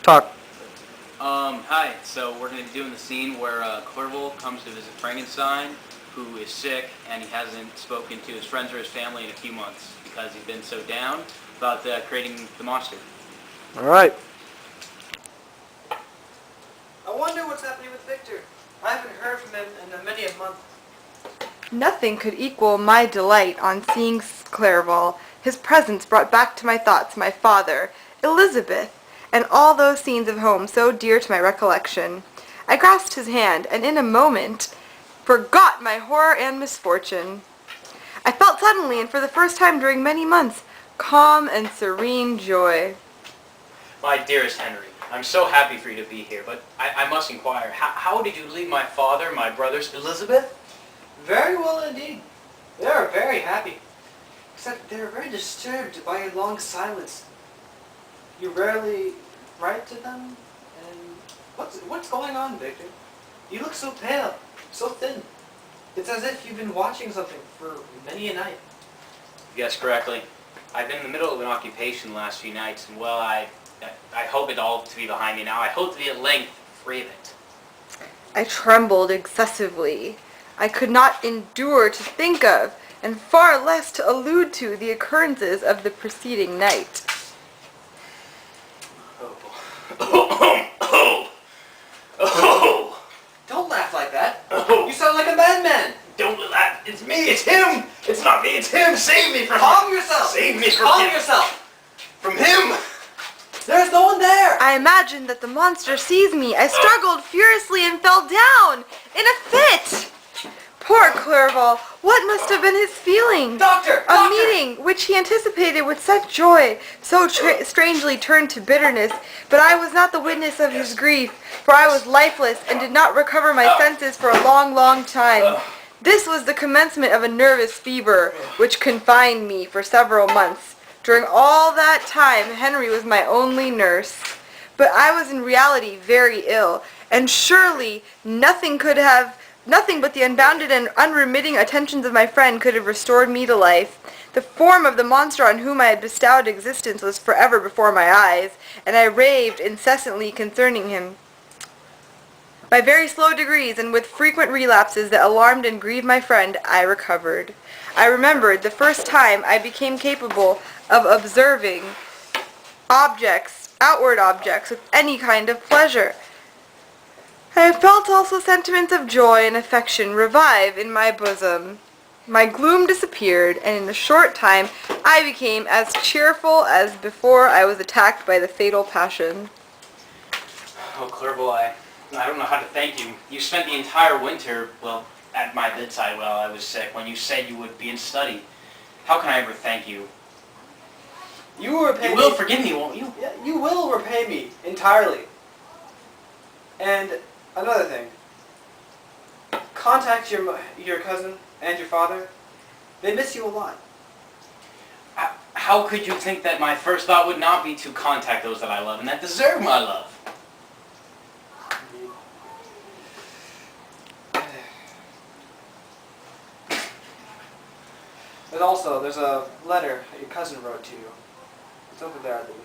Talk. Hi. So we're going to be doing the scene where Clerval comes to visit Frankenstein, who is sick, and he hasn't spoken to his friends or his family in a few months because he's been so down about creating the monster. All right. I wonder what's happening with Victor. I haven't heard from him in many a month. Nothing could equal my delight on seeing Clerval. His presence brought back to my thoughts my father, Elizabeth, and all those scenes of home so dear to my recollection. I grasped his hand, and in a moment forgot my horror and misfortune. I felt suddenly, and for the first time during many months, calm and serene joy. My dearest Henry, I'm so happy for you to be here, but I must inquire, how did you leave my father, my brothers, Elizabeth? Very well indeed. They are very happy. Except they are very disturbed by your long silence. You rarely write to them? And what's going on, Victor? You look so pale, so thin. It's as if you've been watching something for many a night. You guessed correctly. I've been in the middle of an occupation the last few nights, and well, I hope it all to be behind me now. I hope to be at length free of it. I trembled excessively. I could not endure to think of, and far less to allude to, the occurrences of the preceding night. Don't laugh like that. Oh. You sound like a madman. Don't laugh. It's me. It's him. It's not me. It's him. Save me from Calm him. yourself. Save me from Calm him. yourself. From him. There's no one there. I imagined that the monster seized me. I struggled furiously and fell down in a fit. Poor Clerval, what must have been his feeling? Doctor! A meeting which he anticipated with such joy, so strangely turned to bitterness, but I was not the witness of his grief, for I was lifeless and did not recover my senses for a long, long time. This was the commencement of a nervous fever, which confined me for several months. During all that time, Henry was my only nurse. But I was in reality very ill, and surely nothing but the unbounded and unremitting attentions of my friend could have restored me to life. The form of the monster on whom I had bestowed existence was forever before my eyes, and I raved incessantly concerning him. By very slow degrees, and with frequent relapses that alarmed and grieved my friend, I recovered. I remembered the first time I became capable of observing outward objects, with any kind of pleasure. I felt also sentiments of joy and affection revive in my bosom. My gloom disappeared, and in a short time I became as cheerful as before I was attacked by the fatal passion. Oh, Clerval, I don't know how to thank you. You spent the entire winter, at my bedside while I was sick, when you said you would be in study. How can I ever thank you? You will repay me. You will forgive me, won't you? Yeah, you will repay me entirely. And another thing. Contact your cousin and your father. They miss you a lot. How could you think that my first thought would not be to contact those that I love and that deserve my love? And also, there's a letter that your cousin wrote to you. It's over there, I believe.